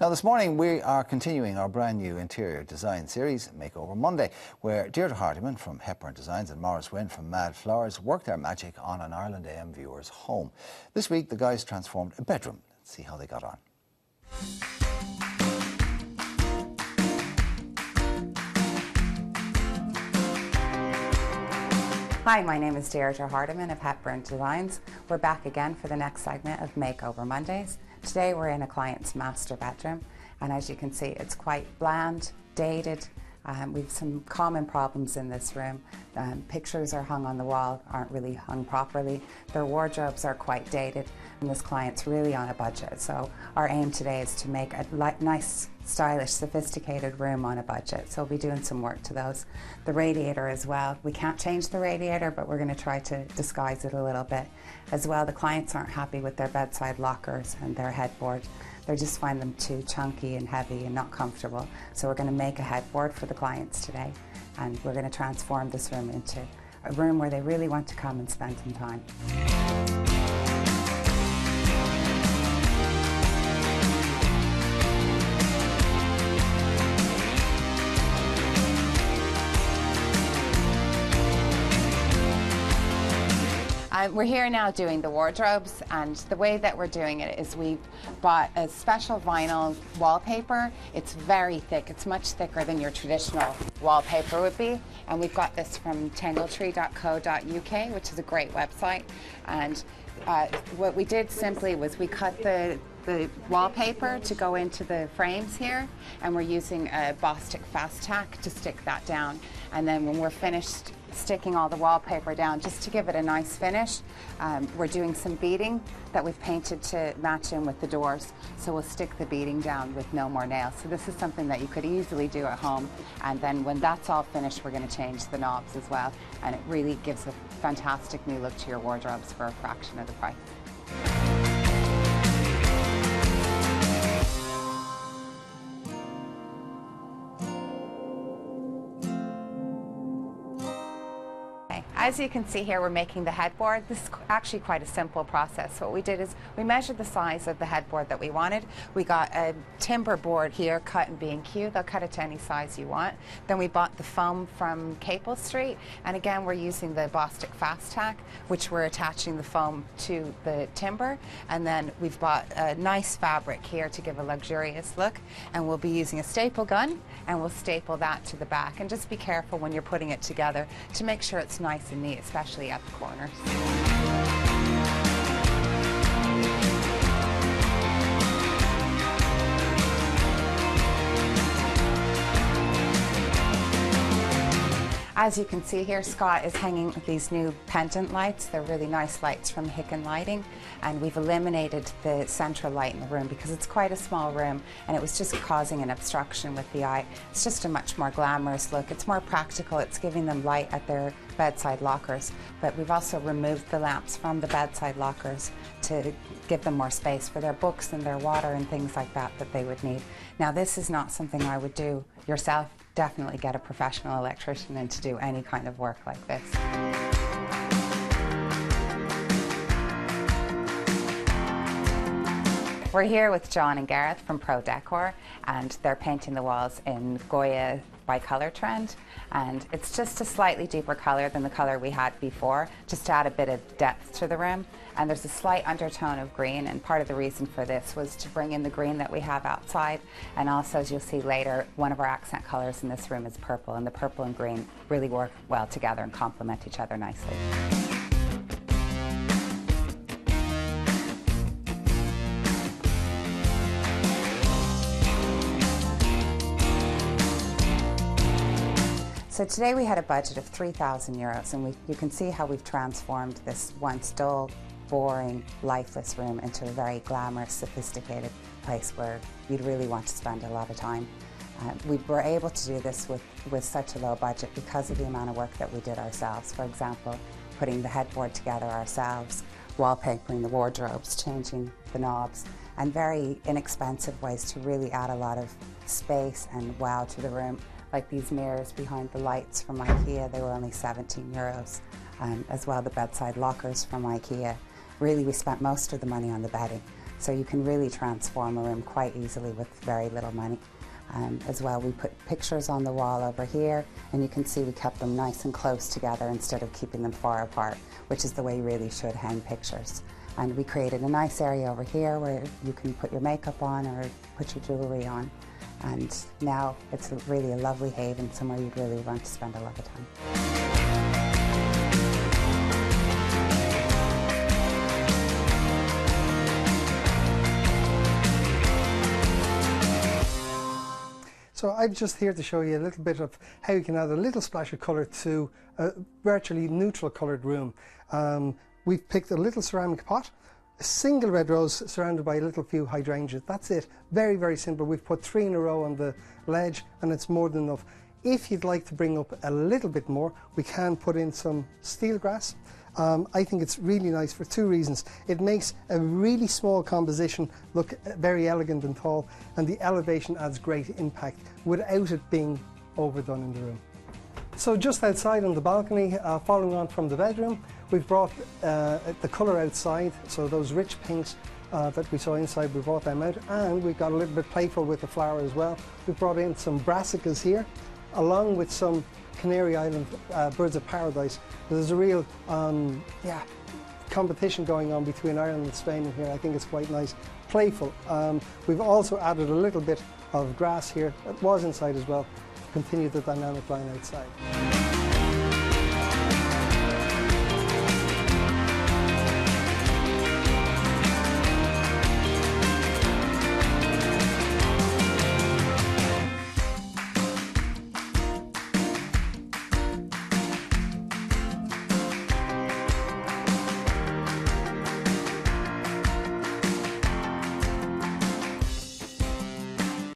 Now this morning we are continuing our brand new interior design series, Makeover Monday, where Deirdre Hardiman from Hepburn Designs and Maurice Wynne from Mad Flowers worked their magic on an Ireland AM viewer's home. This week the guys transformed a bedroom. Let's see how they got on. Hi, my name is Deirdre Hardiman of Hepburn Designs. We're back again for the next segment of Makeover Mondays. Today we're in a client's master bedroom, and as you can see it's quite bland, dated. We've some common problems in this room. Pictures are hung on the wall, aren't really hung properly. Their wardrobes are quite dated, and this client's really on a budget. So our aim today is to make a nice, stylish, sophisticated room on a budget. So we'll be doing some work to those. The radiator as well. We can't change the radiator, but we're going to try to disguise it a little bit. As well, the clients aren't happy with their bedside lockers and their headboard. They just find them too chunky and heavy and not comfortable. So we're going to make a headboard for the clients today, and we're going to transform this room into a room where they really want to come and spend some time. We're here now doing the wardrobes, and the way that we're doing it is we've bought a special vinyl wallpaper. It's very thick. It's much thicker than your traditional wallpaper would be, and we've got this from tangletree.co.uk, which is a great website. And what we did simply was we cut the wallpaper to go into the frames here, and we're using a Bostik fast tack to stick that down. And then when we're finished sticking all the wallpaper down, just to give it a nice finish, we're doing some beading that we've painted to match in with the doors. So we'll stick the beading down with no more nails. So this is something that you could easily do at home, and then when that's all finished we're going to change the knobs as well, and it really gives a fantastic new look to your wardrobes for a fraction of the price. As you can see here, we're making the headboard. This is actually quite a simple process. What we did is we measured the size of the headboard that we wanted. We got a timber board here cut in B&Q. They'll cut it to any size you want. Then we bought the foam from Capel Street, and again we're using the Bostik fast tack, which we're attaching the foam to the timber. And then we've bought a nice fabric here to give a luxurious look, and we'll be using a staple gun, and we'll staple that to the back. And just be careful when you're putting it together to make sure it's nice and neat, especially at the corners. As you can see here, Scott is hanging these new pendant lights. They're really nice lights from Hicken Lighting, and we've eliminated the central light in the room because it's quite a small room and it was just causing an obstruction with the eye. It's just a much more glamorous look. It's more practical. It's giving them light at their bedside lockers, but we've also removed the lamps from the bedside lockers to give them more space for their books and their water and things like that that they would need. Now, this is not something I would do yourself. Definitely get a professional electrician in to do any kind of work like this. We're here with John and Gareth from Pro Decor, and they're painting the walls in Goya by Colour Trend, and it's just a slightly deeper colour than the colour we had before, just to add a bit of depth to the room. And there's a slight undertone of green, and part of the reason for this was to bring in the green that we have outside. And also, as you'll see later, one of our accent colours in this room is purple, and the purple and green really work well together and complement each other nicely. So today we had a budget of €3,000, and you can see how we've transformed this once dull, boring, lifeless room into a very glamorous, sophisticated place where you'd really want to spend a lot of time. We were able to do this with such a low budget because of the amount of work that we did ourselves. For example, putting the headboard together ourselves, wallpapering the wardrobes, changing the knobs, and very inexpensive ways to really add a lot of space and wow to the room. Like these mirrors behind the lights from IKEA, they were only €17. As well, the bedside lockers from IKEA. Really, we spent most of the money on the bedding. So you can really transform a room quite easily with very little money. As well, we put pictures on the wall over here, and you can see we kept them nice and close together instead of keeping them far apart, which is the way you really should hang pictures. And we created a nice area over here where you can put your makeup on or put your jewellery on. And now it's really a lovely haven, somewhere you'd really want to spend a lot of time. So I'm just here to show you a little bit of how you can add a little splash of colour to a virtually neutral coloured room. We've picked a little ceramic pot, a single red rose surrounded by a little few hydrangeas. That's it. Very, very simple. We've put 3 in a row on the ledge, and it's more than enough. If you'd like to bring up a little bit more, we can put in some steel grass. I think it's really nice for 2 reasons. It makes a really small composition look very elegant and tall, and the elevation adds great impact without it being overdone in the room. So just outside on the balcony, following on from the bedroom, we've brought the colour outside, so those rich pinks that we saw inside, we brought them out, and we've got a little bit playful with the flower as well. We've brought in some brassicas here, along with some Canary Island birds of paradise. There's a real competition going on between Ireland and Spain in here. I think it's quite nice, playful. We've also added a little bit of grass here that was inside as well to continue the dynamic line outside.